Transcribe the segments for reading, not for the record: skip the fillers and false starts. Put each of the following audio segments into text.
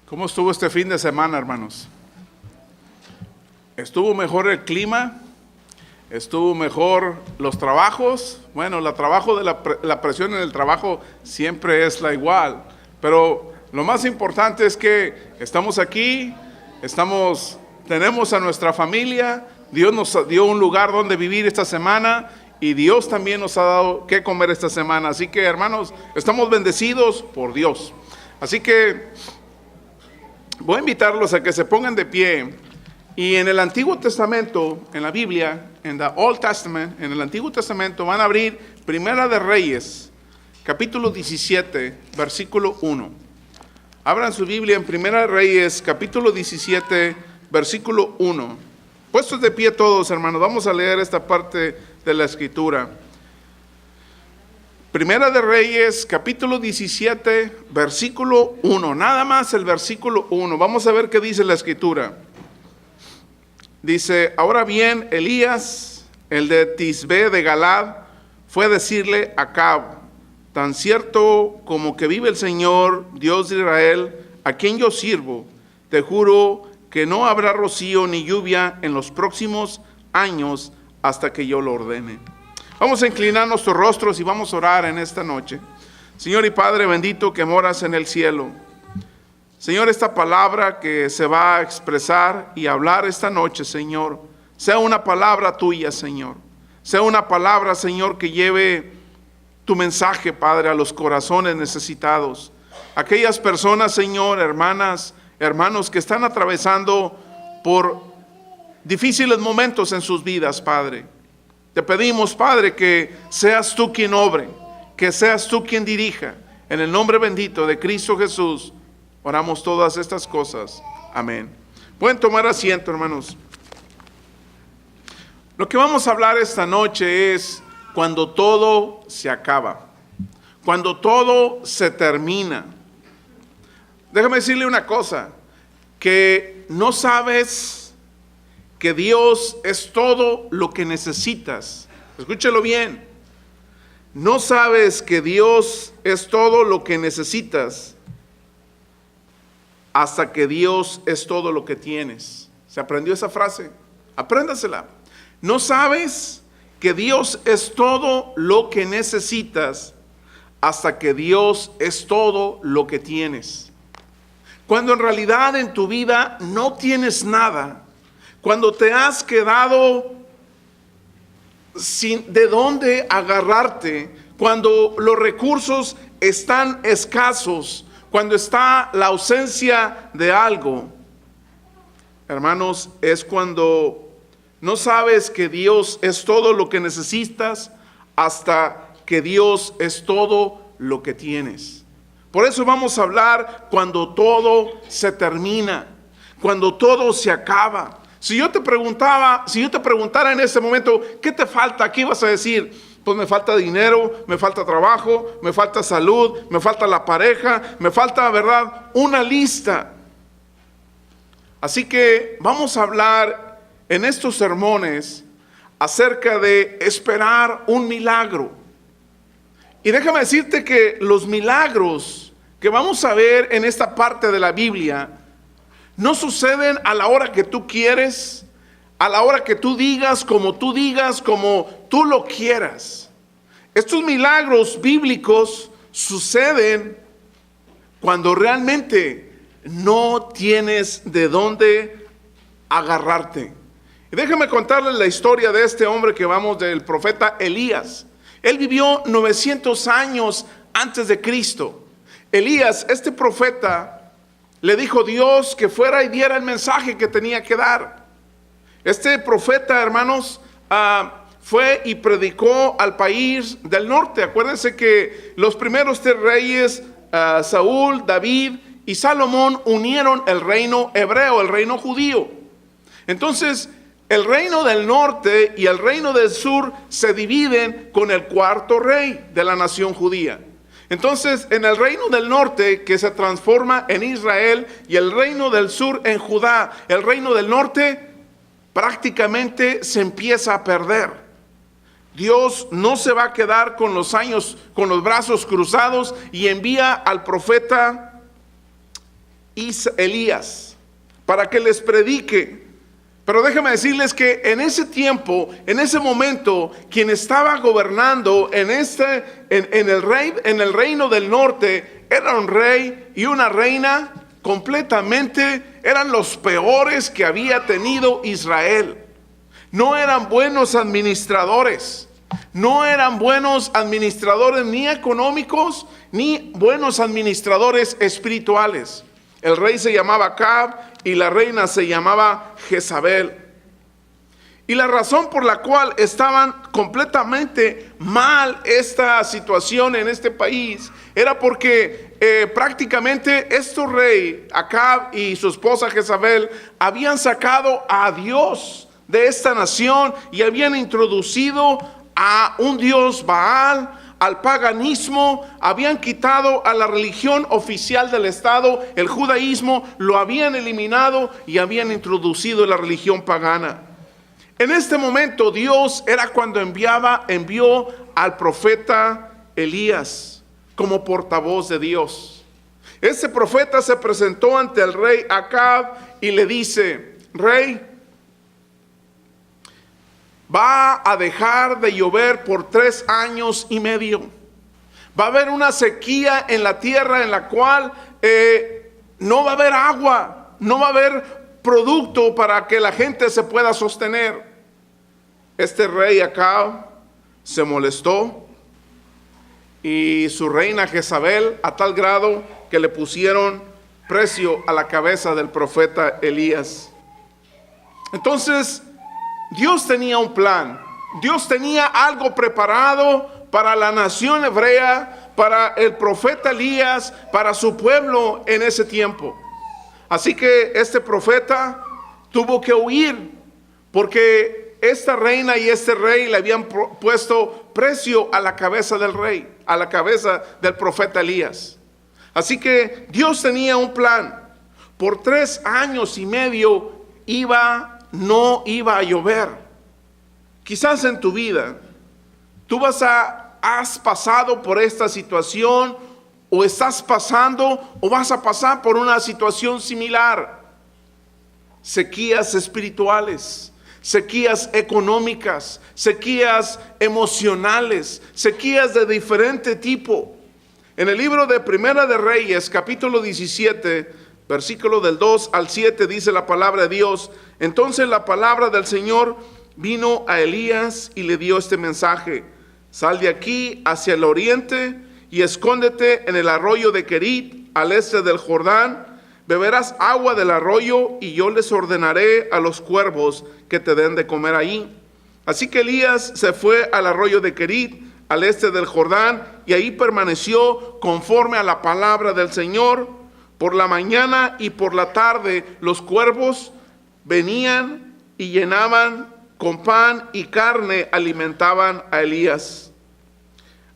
¿Cómo estuvo este fin de semana, hermanos? ¿Estuvo mejor el clima? ¿Estuvo mejor los trabajos? Bueno, la presión en el trabajo siempre es la igual. Pero lo más importante es que estamos aquí, tenemos a nuestra familia, Dios nos dio un lugar donde vivir esta semana y Dios también nos ha dado qué comer esta semana. Así que, hermanos, estamos bendecidos por Dios. Así que voy a invitarlos a que se pongan de pie. Y en el Antiguo Testamento, en la Biblia, en the Old Testament, en el Antiguo Testamento, van a abrir Primera de Reyes, capítulo 17, versículo 1. Abran su Biblia en Primera de Reyes, capítulo 17, versículo 1. Puestos de pie todos, hermanos, vamos a leer esta parte de la Escritura. Primera de Reyes, capítulo 17, versículo 1. Nada más el versículo 1. Vamos a ver qué dice la Escritura. Dice: ahora bien, Elías, el de Tisbe de Galad, fue a decirle a Acab: tan cierto como que vive el Señor, Dios de Israel, a quien yo sirvo, te juro que no habrá rocío ni lluvia en los próximos años hasta que yo lo ordene. Vamos a inclinar nuestros rostros y vamos a orar en esta noche. Señor y Padre bendito que moras en el cielo, Señor, esta palabra que se va a expresar y hablar esta noche, Señor, sea una palabra tuya, Señor. Sea una palabra, Señor, que lleve tu mensaje, Padre, a los corazones necesitados. Aquellas personas, Señor, hermanas, hermanos, que están atravesando por difíciles momentos en sus vidas, Padre. Te pedimos, Padre, que seas tú quien obre, que seas tú quien dirija. En el nombre bendito de Cristo Jesús, oramos todas estas cosas. Amén. Pueden tomar asiento, hermanos. Lo que vamos a hablar esta noche es cuando todo se acaba, cuando todo se termina. Déjame decirle una cosa, que no sabes que Dios es todo lo que necesitas. Escúchelo bien. No sabes que Dios es todo lo que necesitas hasta que Dios es todo lo que tienes. ¿Se aprendió esa frase? Apréndasela. No sabes que Dios es todo lo que necesitas hasta que Dios es todo lo que tienes. Cuando en realidad en tu vida no tienes nada, cuando te has quedado sin de dónde agarrarte, cuando los recursos están escasos, cuando está la ausencia de algo, hermanos, es cuando no sabes que Dios es todo lo que necesitas hasta que Dios es todo lo que tienes. Por eso vamos a hablar cuando todo se termina, cuando todo se acaba. Si yo te preguntara en este momento, ¿qué te falta? ¿Qué ibas a decir? Pues me falta dinero, me falta trabajo, me falta salud, me falta la pareja, me falta, ¿verdad?, una lista. Así que vamos a hablar en estos sermones acerca de esperar un milagro. Y déjame decirte que los milagros que vamos a ver en esta parte de la Biblia no suceden a la hora que tú quieres, a la hora que tú digas, como tú lo quieras. Estos milagros bíblicos suceden cuando realmente no tienes de dónde agarrarte. Y déjame contarles la historia de este hombre del profeta Elías. Él vivió 900 años antes de Cristo. Elías, este profeta, le dijo Dios que fuera y diera el mensaje que tenía que dar. Este profeta, hermanos, fue y predicó al país del norte. Acuérdense que los primeros 3 reyes, Saúl, David y Salomón, unieron el reino hebreo, el reino judío. Entonces, el reino del norte y el reino del sur se dividen con el 4.º rey de la nación judía. Entonces, en el reino del norte, que se transforma en Israel, y el reino del sur en Judá, el reino del norte prácticamente se empieza a perder. Dios no se va a quedar con los años, con los brazos cruzados, y envía al profeta Elías para que les predique. Pero déjenme decirles que en ese tiempo, en ese momento, quien estaba gobernando en el reino del norte era un rey y una reina completamente, eran los peores que había tenido Israel. No eran buenos administradores, no eran buenos administradores ni económicos, ni buenos administradores espirituales. El rey se llamaba Acab y la reina se llamaba Jezabel. Y la razón por la cual estaban completamente mal esta situación en este país era porque prácticamente este rey Acab y su esposa Jezabel habían sacado a Dios de esta nación y habían introducido a un dios Baal, al paganismo, habían quitado a la religión oficial del Estado, el judaísmo, lo habían eliminado y habían introducido la religión pagana. En este momento Dios era cuando envió al profeta Elías como portavoz de Dios. Ese profeta se presentó ante el rey Acab y le dice: rey, va a dejar de llover por 3 años y medio. Va a haber una sequía en la tierra en la cual no va a haber agua, no va a haber producto para que la gente se pueda sostener. Este rey Acab se molestó y su reina Jezabel a tal grado que le pusieron precio a la cabeza del profeta Elías. Entonces Dios tenía un plan, Dios tenía algo preparado para la nación hebrea, para el profeta Elías, para su pueblo en ese tiempo. Así que este profeta tuvo que huir porque esta reina y este rey le habían puesto precio a la cabeza del rey, a la cabeza del profeta Elías. Así que Dios tenía un plan. Por 3 años y medio no iba a llover. Quizás en tu vida tú has pasado por esta situación, o estás pasando o vas a pasar por una situación similar. Sequías espirituales, sequías económicas, sequías emocionales, sequías de diferente tipo. En el libro de Primera de Reyes, capítulo 17, versículo del 2 al 7, dice la palabra de Dios: entonces la palabra del Señor vino a Elías y le dio este mensaje: sal de aquí hacia el oriente y escóndete en el arroyo de Querit, al este del Jordán. Beberás agua del arroyo y yo les ordenaré a los cuervos que te den de comer ahí. Así que Elías se fue al arroyo de Querit, al este del Jordán, y ahí permaneció conforme a la palabra del Señor. Por la mañana y por la tarde los cuervos venían y llenaban con pan y carne, alimentaban a Elías.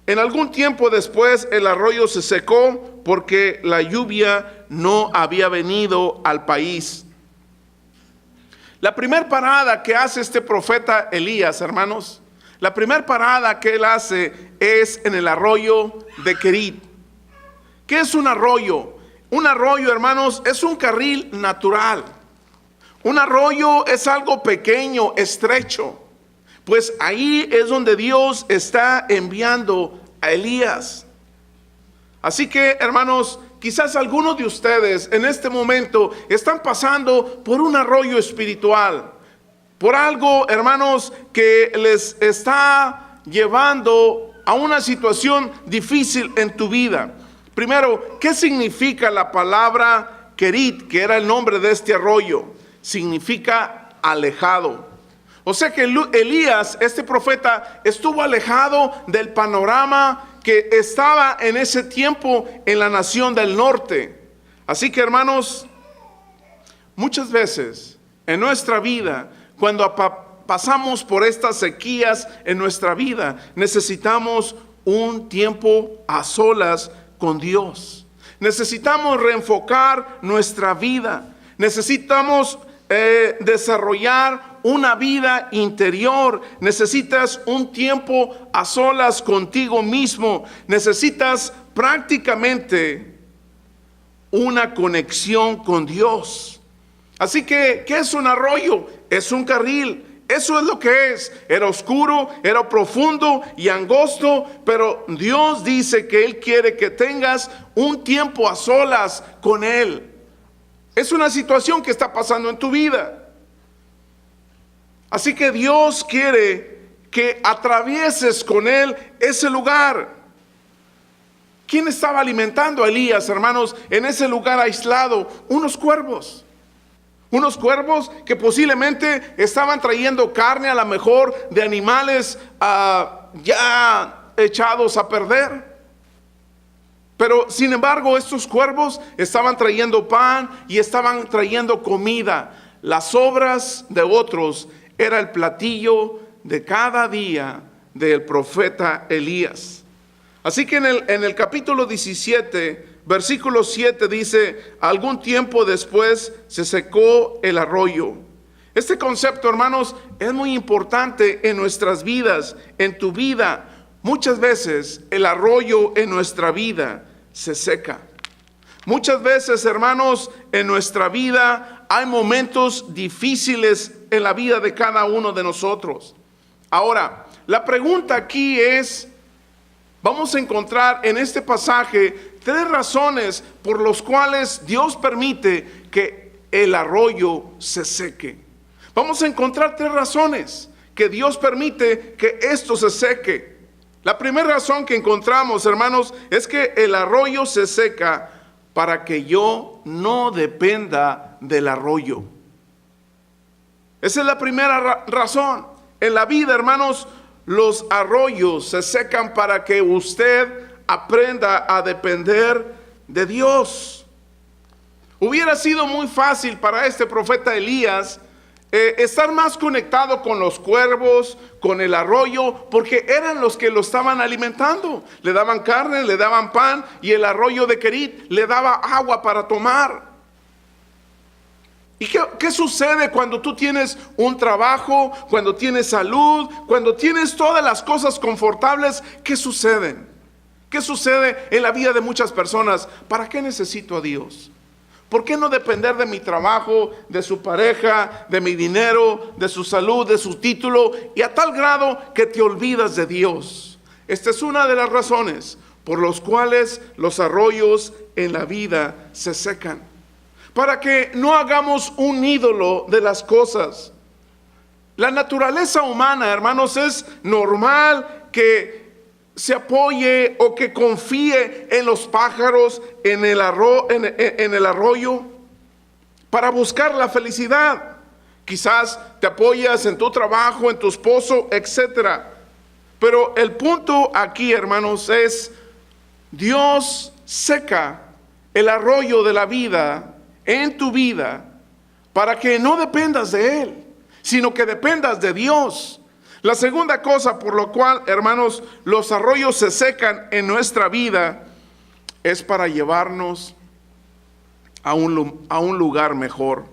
En algún tiempo después el arroyo se secó porque la lluvia no había venido al país. La primera parada que hace este profeta Elías, hermanos, la primera parada que él hace es en el arroyo de Querit. ¿Qué es un arroyo? Un arroyo, hermanos, es un carril natural. Un arroyo es algo pequeño, estrecho. Pues ahí es donde Dios está enviando a Elías. Así que, hermanos, quizás algunos de ustedes en este momento están pasando por un arroyo espiritual, por algo, hermanos, que les está llevando a una situación difícil en tu vida. Primero, ¿qué significa la palabra Querit, que era el nombre de este arroyo? Significa alejado. O sea que Elías, este profeta, estuvo alejado del panorama que estaba en ese tiempo en la nación del norte. Así que, hermanos, muchas veces en nuestra vida, cuando pasamos por estas sequías en nuestra vida, necesitamos un tiempo a solas con Dios. Necesitamos reenfocar nuestra vida. Necesitamos desarrollar una vida interior. Necesitas un tiempo a solas contigo mismo. Necesitas prácticamente una conexión con Dios. Así que, ¿qué es un arroyo? Es un carril. Eso es lo que es. Era oscuro, era profundo y angosto, pero Dios dice que Él quiere que tengas un tiempo a solas con Él. Es una situación que está pasando en tu vida. Así que Dios quiere que atravieses con Él ese lugar. ¿Quién estaba alimentando a Elías, hermanos, en ese lugar aislado? Unos cuervos. Unos cuervos que posiblemente estaban trayendo carne, a lo mejor de animales ya echados a perder. Pero sin embargo, estos cuervos estaban trayendo pan y estaban trayendo comida. Las sobras de otros era el platillo de cada día del profeta Elías. Así que en el capítulo 17, versículo 7 dice: algún tiempo después se secó el arroyo. Este concepto, hermanos, es muy importante en nuestras vidas, en tu vida. Muchas veces el arroyo en nuestra vida se seca. Muchas veces, hermanos, en nuestra vida hay momentos difíciles en la vida de cada uno de nosotros. Ahora, la pregunta aquí es, vamos a encontrar en este pasaje 3 razones por las cuales Dios permite que el arroyo se seque. Vamos a encontrar 3 razones que Dios permite que esto se seque. La primera razón que encontramos, hermanos, es que el arroyo se seca para que yo no dependa del arroyo. Esa es la primera razón. En la vida, hermanos, los arroyos se secan para que usted aprenda a depender de Dios. Hubiera sido muy fácil para este profeta Elías estar más conectado con los cuervos, con el arroyo, porque eran los que lo estaban alimentando. Le daban carne, le daban pan, y el arroyo de Querit le daba agua para tomar. ¿Y qué sucede cuando tú tienes un trabajo, cuando tienes salud, cuando tienes todas las cosas confortables? ¿Qué suceden? ¿Qué sucede en la vida de muchas personas? ¿Para qué necesito a Dios? ¿Por qué no depender de mi trabajo, de su pareja, de mi dinero, de su salud, de su título? Y a tal grado que te olvidas de Dios. Esta es una de las razones por las cuales los arroyos en la vida se secan. Para que no hagamos un ídolo de las cosas. La naturaleza humana, hermanos, es normal que se apoye o que confíe en los pájaros, en el arroyo, para buscar la felicidad. Quizás te apoyas en tu trabajo, en tu esposo, etc. Pero el punto aquí, hermanos, es: Dios seca el arroyo de la vida en tu vida para que no dependas de Él, sino que dependas de Dios. La segunda cosa por lo cual, hermanos, los arroyos se secan en nuestra vida es para llevarnos a un lugar mejor.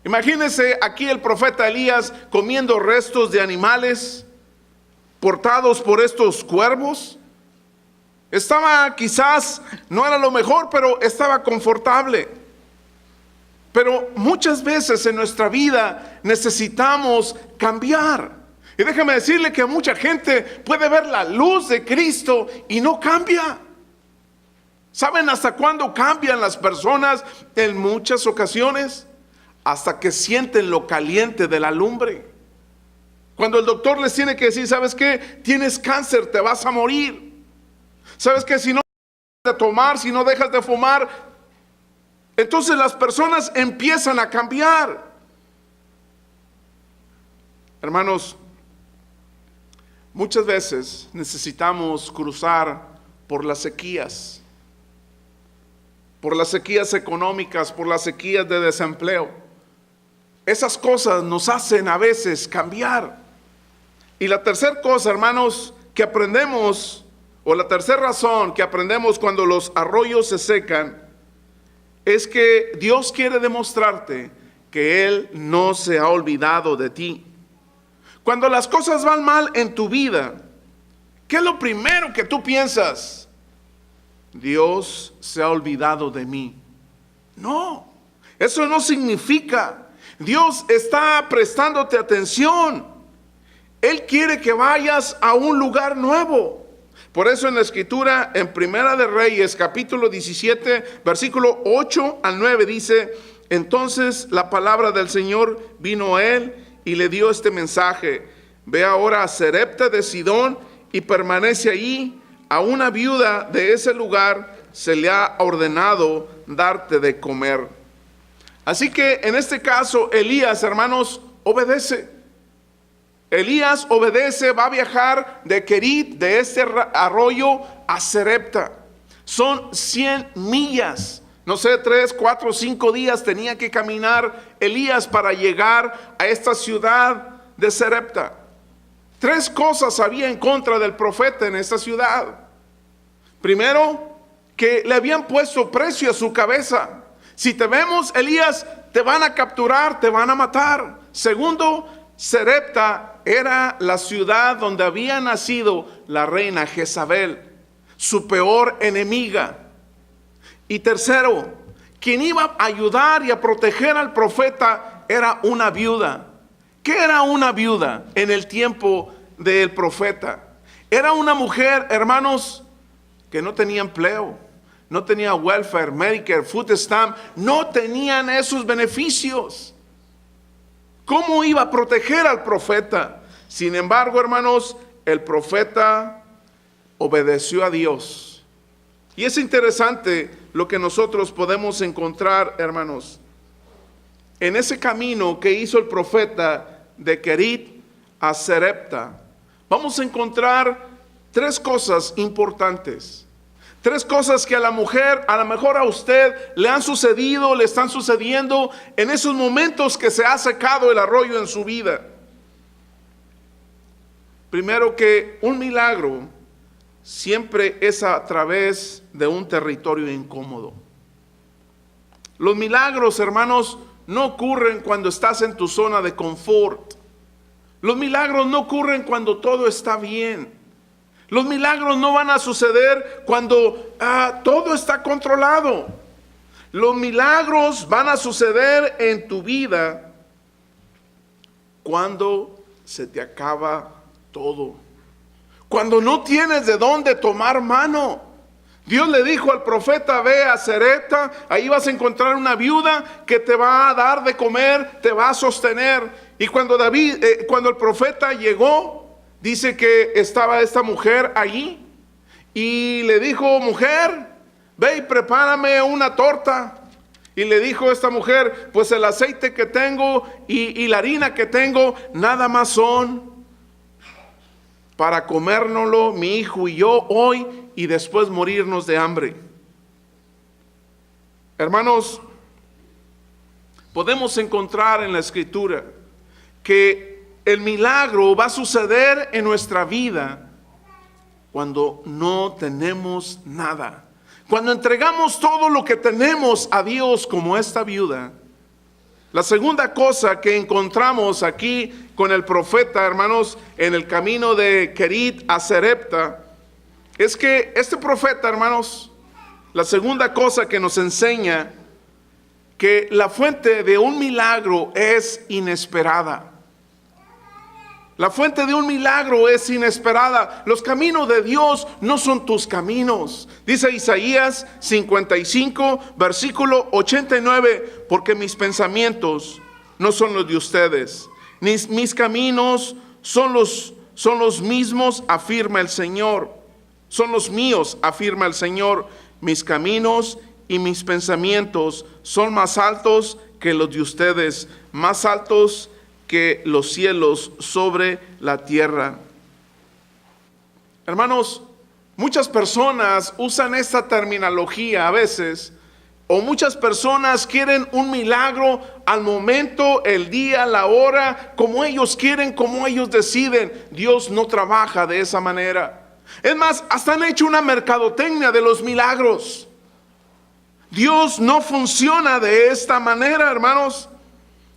Imagínense aquí el profeta Elías comiendo restos de animales portados por estos cuervos. Estaba, quizás no era lo mejor, pero estaba confortable. Pero muchas veces en nuestra vida necesitamos cambiar. Y déjame decirle que mucha gente puede ver la luz de Cristo y no cambia. ¿Saben hasta cuándo cambian las personas? En muchas ocasiones, hasta que sienten lo caliente de la lumbre. Cuando el doctor les tiene que decir: ¿sabes qué? Tienes cáncer, te vas a morir. ¿Sabes qué? Si no dejas de tomar, si no dejas de fumar, entonces las personas empiezan a cambiar. Hermanos, muchas veces necesitamos cruzar por las sequías económicas, por las sequías de desempleo. Esas cosas nos hacen a veces cambiar. Y la tercera cosa, hermanos, que aprendemos, o la tercera razón que aprendemos cuando los arroyos se secan, es que Dios quiere demostrarte que Él no se ha olvidado de ti. Cuando las cosas van mal en tu vida, ¿qué es lo primero que tú piensas? Dios se ha olvidado de mí. No, eso no significa. Dios está prestándote atención. Él quiere que vayas a un lugar nuevo. Por eso en la escritura, en Primera de Reyes, capítulo 17, versículo 8 al 9, dice: entonces la palabra del Señor vino a él y le dio este mensaje: ve ahora a Sarepta de Sidón y permanece allí. A una viuda de ese lugar se le ha ordenado darte de comer. Así que en este caso Elías, hermanos, obedece. Elías obedece, va a viajar de Kerit, de este arroyo, a Sarepta. Son 100 millas. No sé, 3, 4, 5 días tenía que caminar Elías para llegar a esta ciudad de Sarepta. 3 cosas había en contra del profeta en esta ciudad. Primero, que le habían puesto precio a su cabeza. Si te vemos, Elías, te van a capturar, te van a matar. Segundo, Sarepta era la ciudad donde había nacido la reina Jezabel, su peor enemiga. Y tercero, quien iba a ayudar y a proteger al profeta era una viuda. ¿Qué era una viuda en el tiempo del profeta? Era una mujer, hermanos, que no tenía empleo, no tenía welfare, Medicare, food stamp, no tenían esos beneficios. ¿Cómo iba a proteger al profeta? Sin embargo, hermanos, el profeta obedeció a Dios. Y es interesante lo que nosotros podemos encontrar, hermanos, en ese camino que hizo el profeta de Kerit a Sarepta. Vamos a encontrar 3 cosas importantes. 3 cosas que a la mujer, a lo mejor a usted, le han sucedido, le están sucediendo en esos momentos que se ha secado el arroyo en su vida. Primero, que un milagro siempre es a través de un territorio incómodo. Los milagros, hermanos, no ocurren cuando estás en tu zona de confort. Los milagros no ocurren cuando todo está bien. Los milagros no van a suceder cuando todo está controlado. Los milagros van a suceder en tu vida cuando se te acaba todo. Cuando no tienes de dónde tomar mano. Dios le dijo al profeta: ve a Sarepta, ahí vas a encontrar una viuda que te va a dar de comer, te va a sostener. Y cuando el profeta llegó, dice que estaba esta mujer allí y le dijo: mujer, ve y prepárame una torta. Y le dijo esta mujer: pues el aceite que tengo y la harina que tengo nada más son para comérnoslo mi hijo y yo hoy y después morirnos de hambre. Hermanos, podemos encontrar en la escritura que el milagro va a suceder en nuestra vida cuando no tenemos nada. Cuando entregamos todo lo que tenemos a Dios, como esta viuda. La segunda cosa que encontramos aquí con el profeta, hermanos, en el camino de Kerit a Sarepta, es que este profeta, hermanos, la segunda cosa que nos enseña que la fuente de un milagro es inesperada. La fuente de un milagro es inesperada. Los caminos de Dios no son tus caminos. Dice Isaías 55, versículo 89, porque mis pensamientos no son los de ustedes, ni mis caminos son los mismos, afirma el Señor. Son los míos, afirma el Señor. Mis caminos y mis pensamientos son más altos que los de ustedes, más altos que los cielos sobre la tierra. Hermanos, muchas personas usan esta terminología a veces, o muchas personas quieren un milagro al momento, el día, la hora, como ellos quieren, como ellos deciden. Dios no trabaja de esa manera. Es más, hasta han hecho una mercadotecnia de los milagros. Dios no funciona de esta manera, hermanos.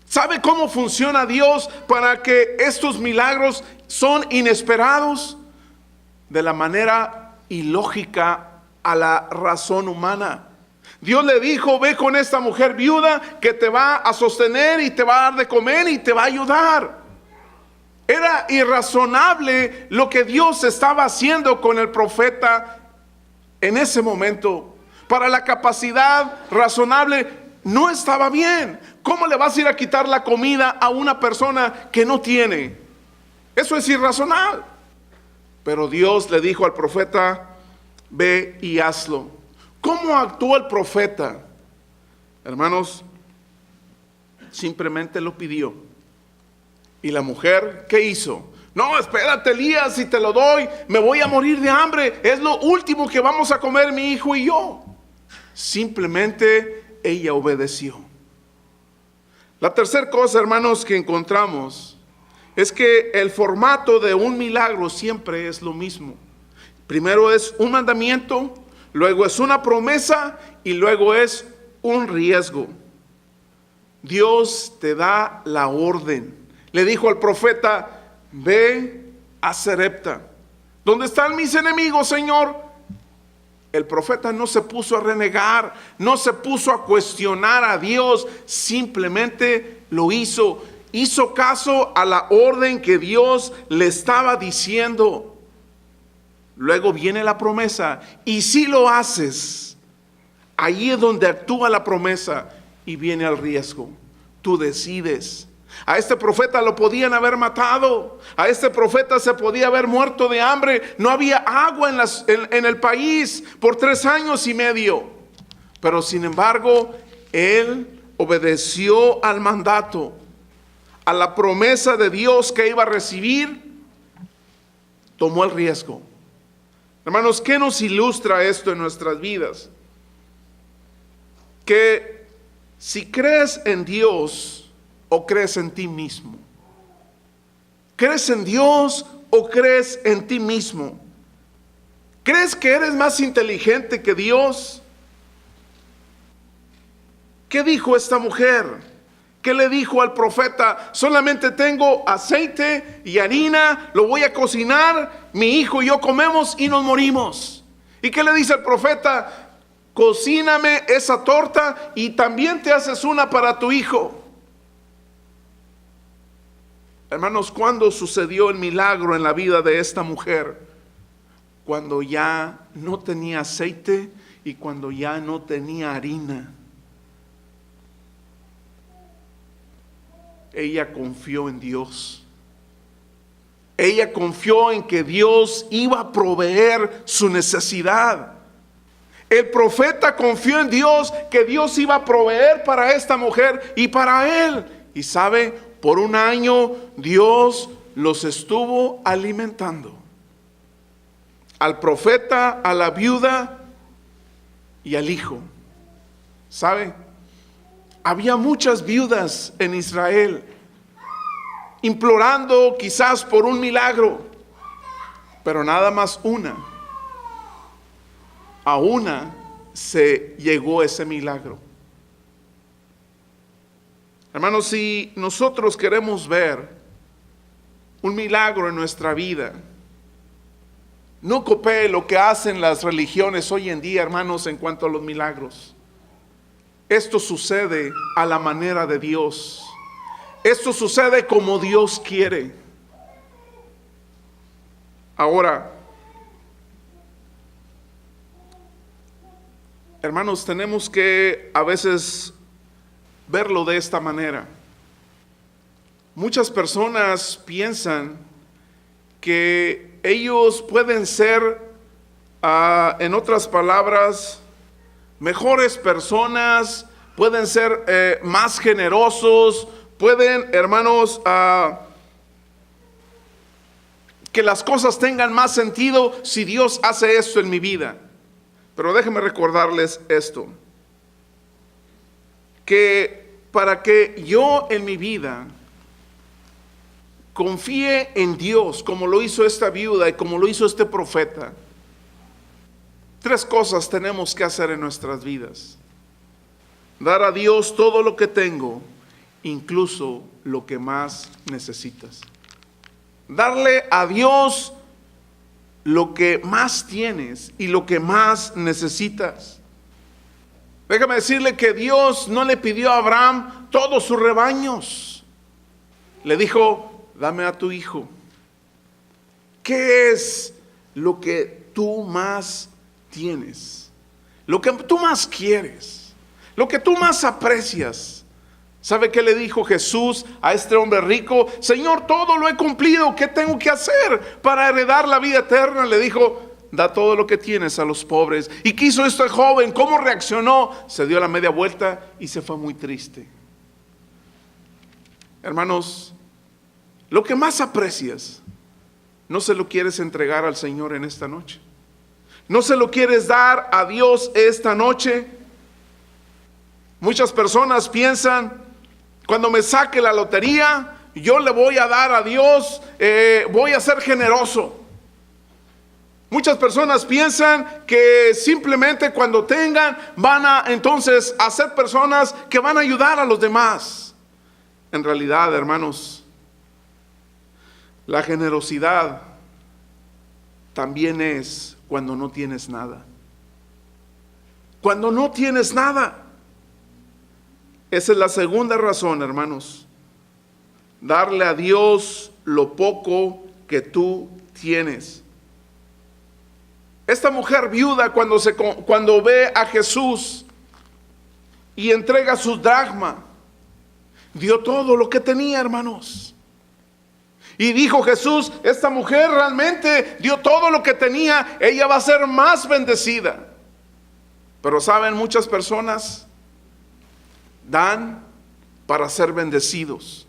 ¿Sabe cómo funciona Dios para que estos milagros son inesperados? De la manera ilógica a la razón humana. Dios le dijo: ve con esta mujer viuda que te va a sostener y te va a dar de comer y te va a ayudar. Era irrazonable lo que Dios estaba haciendo con el profeta en ese momento. Para la capacidad razonable no estaba bien. ¿Cómo le vas a ir a quitar la comida a una persona que no tiene? Eso es irrazonable. Pero Dios le dijo al profeta: ve y hazlo. ¿Cómo actuó el profeta? Hermanos, simplemente lo pidió. ¿Y la mujer qué hizo? No, espérate, Elías, si te lo doy, me voy a morir de hambre. Es lo último que vamos a comer mi hijo y yo. Simplemente ella obedeció. La tercera cosa, hermanos, que encontramos es que el formato de un milagro siempre es lo mismo. Primero es un mandamiento, luego es una promesa y luego es un riesgo. Dios te da la orden. Le dijo al profeta: ve a Sarepta. ¿Dónde están mis enemigos, Señor? El profeta no se puso a renegar, no se puso a cuestionar a Dios, simplemente lo hizo. Hizo caso a la orden que Dios le estaba diciendo. Luego viene la promesa, y si lo haces, ahí es donde actúa la promesa y viene el riesgo. Tú decides. A este profeta lo podían haber matado, a este profeta se podía haber muerto de hambre, no había agua en el país por 3 años y medio. Pero sin embargo, él obedeció al mandato, a la promesa de Dios que iba a recibir, tomó el riesgo. Hermanos, ¿qué nos ilustra esto en nuestras vidas? Que si crees en Dios o crees en ti mismo. ¿Crees en Dios o crees en ti mismo? ¿Crees que eres más inteligente que Dios? ¿Qué dijo esta mujer? ¿Qué le dijo al profeta? Solamente tengo aceite y harina, lo voy a cocinar, mi hijo y yo comemos y nos morimos. ¿Y qué le dice el profeta? Cocíname esa torta y también te haces una para tu hijo. Hermanos, ¿cuándo sucedió el milagro en la vida de esta mujer? Cuando ya no tenía aceite y cuando ya no tenía harina. Ella confió en Dios. Ella confió en que Dios iba a proveer su necesidad. El profeta confió en Dios, que Dios iba a proveer para esta mujer y para él. Y sabe, por 1 año Dios los estuvo alimentando. Al profeta, a la viuda y al hijo. ¿Sabe? Había muchas viudas en Israel implorando quizás por un milagro, pero nada más una. A una se llegó ese milagro. Hermanos, si nosotros queremos ver un milagro en nuestra vida, no copie lo que hacen las religiones hoy en día, hermanos, en cuanto a los milagros. Esto sucede a la manera de Dios. Esto sucede como Dios quiere. Ahora, hermanos, tenemos que a veces verlo de esta manera. Muchas personas piensan que ellos pueden ser, en otras palabras, mejores personas, pueden ser más generosos, pueden, hermanos, que las cosas tengan más sentido si Dios hace esto en mi vida. Pero déjenme recordarles esto, que para que yo en mi vida confíe en Dios, como lo hizo esta viuda y como lo hizo este profeta, 3 cosas tenemos que hacer en nuestras vidas: dar a Dios todo lo que tengo, incluso lo que más necesitas. Darle a Dios lo que más tienes y lo que más necesitas. Déjame decirle que Dios no le pidió a Abraham todos sus rebaños. Le dijo, dame a tu hijo. ¿Qué es lo que tú más tienes? Lo que tú más quieres, lo que tú más aprecias. ¿Sabe qué le dijo Jesús a este hombre rico? Señor, todo lo he cumplido, ¿qué tengo que hacer para heredar la vida eterna? Le dijo, da todo lo que tienes a los pobres. ¿Y qué hizo este joven? ¿Cómo reaccionó? Se dio la media vuelta y se fue muy triste. Hermanos, lo que más aprecias, ¿no se lo quieres entregar al Señor en esta noche? ¿No se lo quieres dar a Dios esta noche? Muchas personas piensan, cuando me saque la lotería, yo le voy a dar a Dios, voy a ser generoso. Muchas personas piensan que simplemente cuando tengan, van a entonces a ser personas que van a ayudar a los demás. En realidad, hermanos, la generosidad también es cuando no tienes nada. Cuando no tienes nada. Esa es la segunda razón, hermanos. Darle a Dios lo poco que tú tienes. Esta mujer viuda cuando ve a Jesús y entrega su dracma, dio todo lo que tenía, hermanos. Y dijo Jesús, esta mujer realmente dio todo lo que tenía, ella va a ser más bendecida. Pero saben, muchas personas dan para ser bendecidos.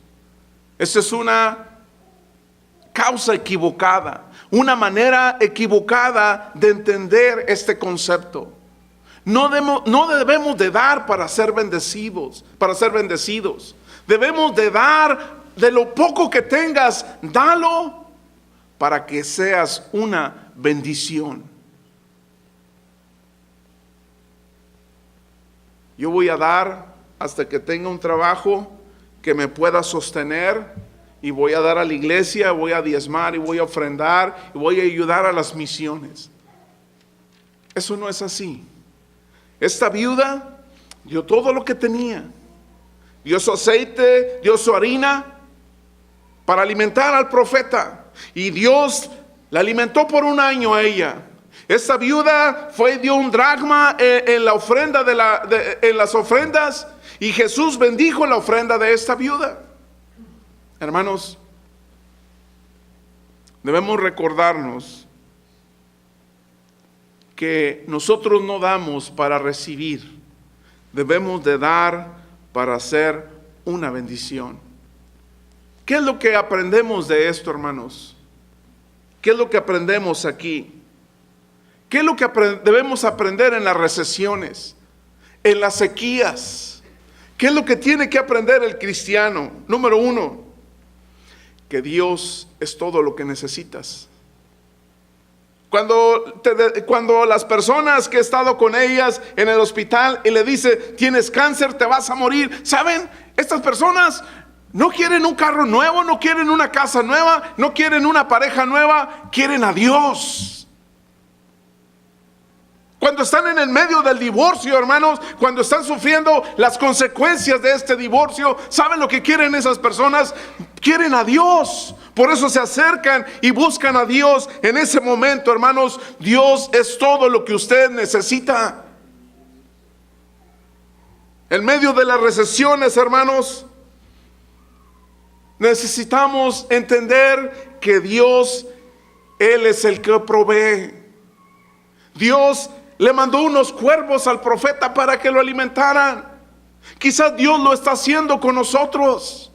Esa es una causa equivocada, una manera equivocada de entender este concepto. No debemos de dar para ser bendecidos, Debemos de dar de lo poco que tengas, dalo para que seas una bendición. Yo voy a dar hasta que tenga un trabajo que me pueda sostener, y voy a dar a la iglesia, voy a diezmar y voy a ofrendar y voy a ayudar a las misiones. Eso no es así. Esta viuda dio todo lo que tenía, dio su aceite, dio su harina para alimentar al profeta, y Dios la alimentó por un año a ella. Esta viuda dio un dracma en la ofrenda en las ofrendas, y Jesús bendijo la ofrenda de esta viuda. Hermanos, debemos recordarnos que nosotros no damos para recibir, debemos de dar para hacer una bendición. ¿Qué es lo que aprendemos de esto, hermanos? ¿Qué es lo que aprendemos aquí? ¿Qué es lo que debemos aprender en las recesiones, en las sequías? ¿Qué es lo que tiene que aprender el cristiano? Número uno, que Dios es todo lo que necesitas. Cuando las personas que he estado con ellas en el hospital y le dice, tienes cáncer, te vas a morir, ¿saben? Estas personas no quieren un carro nuevo, no quieren una casa nueva, no quieren una pareja nueva, quieren a Dios. Cuando están en el medio del divorcio, hermanos, cuando están sufriendo las consecuencias de este divorcio, ¿saben lo que quieren esas personas? Quieren a Dios. Por eso se acercan y buscan a Dios en ese momento, hermanos. Dios es todo lo que usted necesita. En medio de las recesiones, hermanos, necesitamos entender que Dios, Él es el que provee. Dios le mandó unos cuervos al profeta para que lo alimentaran. Quizás Dios lo está haciendo con nosotros.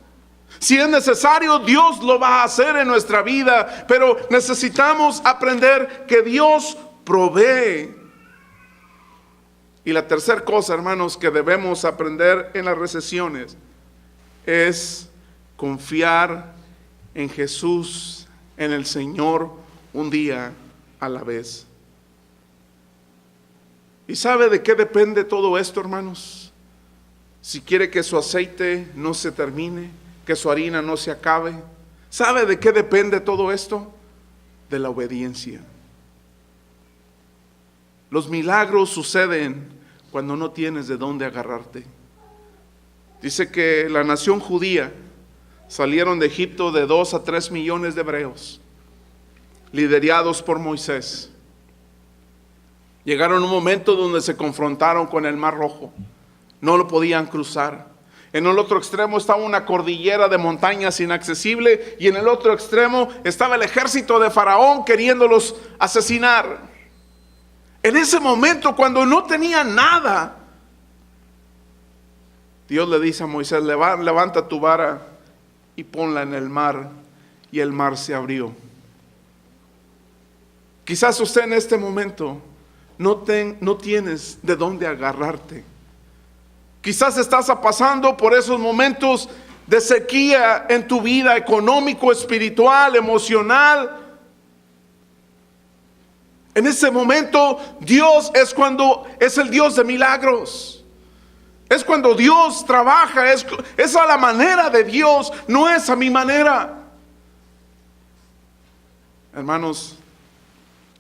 Si es necesario, Dios lo va a hacer en nuestra vida. Pero necesitamos aprender que Dios provee. Y la tercera cosa, hermanos, que debemos aprender en las recesiones es confiar en Jesús, en el Señor, un día a la vez. ¿Y sabe de qué depende todo esto, hermanos? Si quiere que su aceite no se termine, que su harina no se acabe, ¿sabe de qué depende todo esto? De la obediencia. Los milagros suceden cuando no tienes de dónde agarrarte. Dice que la nación judía salieron de Egipto de 2 a 3 millones de hebreos, liderados por Moisés. Llegaron a un momento donde se confrontaron con el Mar Rojo. No lo podían cruzar. En el otro extremo estaba una cordillera de montañas inaccesible, y en el otro extremo estaba el ejército de Faraón queriéndolos asesinar. En ese momento, cuando no tenían nada, Dios le dice a Moisés: levanta tu vara y ponla en el mar, y el mar se abrió. Quizás usted en este momento no tienes de dónde agarrarte. Quizás estás pasando por esos momentos de sequía en tu vida, económico, espiritual, emocional. En ese momento Dios es el Dios de milagros. Es cuando Dios trabaja, es a la manera de Dios, no es a mi manera. Hermanos,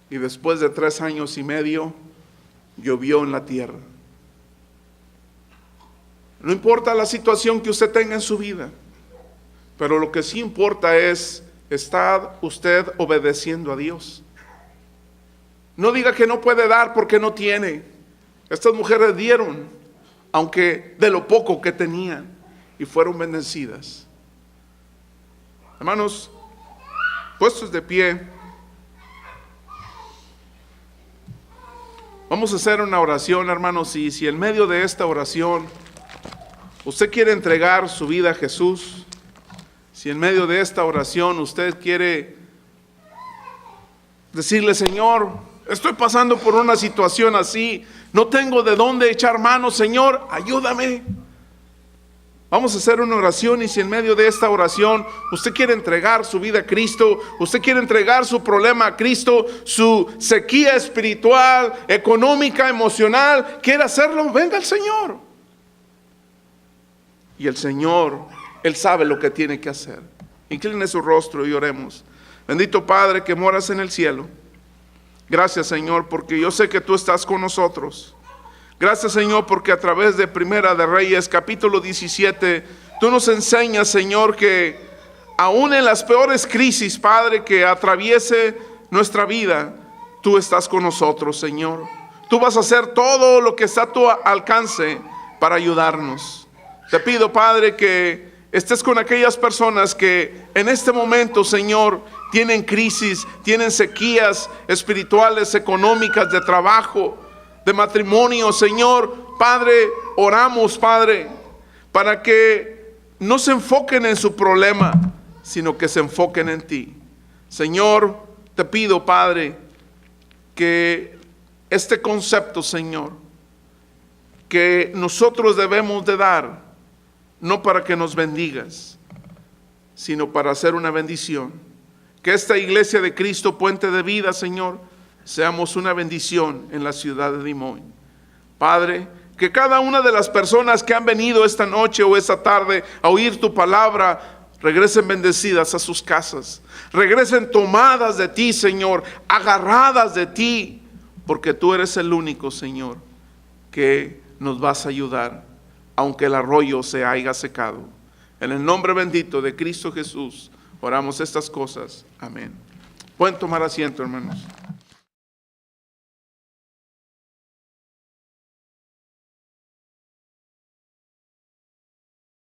y después de 3 años y medio, llovió en la tierra. No importa la situación que usted tenga en su vida, pero lo que sí importa es: ¿está usted obedeciendo a Dios? No diga que no puede dar porque no tiene. Estas mujeres dieron, aunque de lo poco que tenían, y fueron bendecidas. Hermanos, puestos de pie, vamos a hacer una oración, hermanos. Y si en medio de esta oración usted quiere entregar su vida a Jesús, si en medio de esta oración usted quiere decirle: Señor, estoy pasando por una situación así, no tengo de dónde echar mano, Señor, ayúdame. Vamos a hacer una oración, y si en medio de esta oración usted quiere entregar su vida a Cristo, usted quiere entregar su problema a Cristo, su sequía espiritual, económica, emocional, quiere hacerlo, venga al Señor. Y el Señor, Él sabe lo que tiene que hacer. Incline su rostro y oremos. Bendito Padre que moras en el cielo, gracias, Señor, porque yo sé que tú estás con nosotros. Gracias, Señor, porque a través de Primera de Reyes, capítulo 17, tú nos enseñas, Señor, que aún en las peores crisis, Padre, que atraviese nuestra vida, tú estás con nosotros, Señor. Tú vas a hacer todo lo que está a tu alcance para ayudarnos. Te pido, Padre, que estés con aquellas personas que en este momento, Señor, tienen crisis, tienen sequías espirituales, económicas, de trabajo, de matrimonio. Señor, Padre, oramos, Padre, para que no se enfoquen en su problema, sino que se enfoquen en ti. Señor, te pido, Padre, que este concepto, Señor, que nosotros debemos de dar, no para que nos bendigas, sino para hacer una bendición. Que esta iglesia de Cristo, Puente de Vida, Señor, seamos una bendición en la ciudad de Dimon. Padre, que cada una de las personas que han venido esta noche o esta tarde a oír tu palabra, regresen bendecidas a sus casas, regresen tomadas de ti, Señor, agarradas de ti, porque tú eres el único, Señor, que nos vas a ayudar, aunque el arroyo se haya secado. En el nombre bendito de Cristo Jesús oramos estas cosas. Amén. Pueden tomar asiento, hermanos.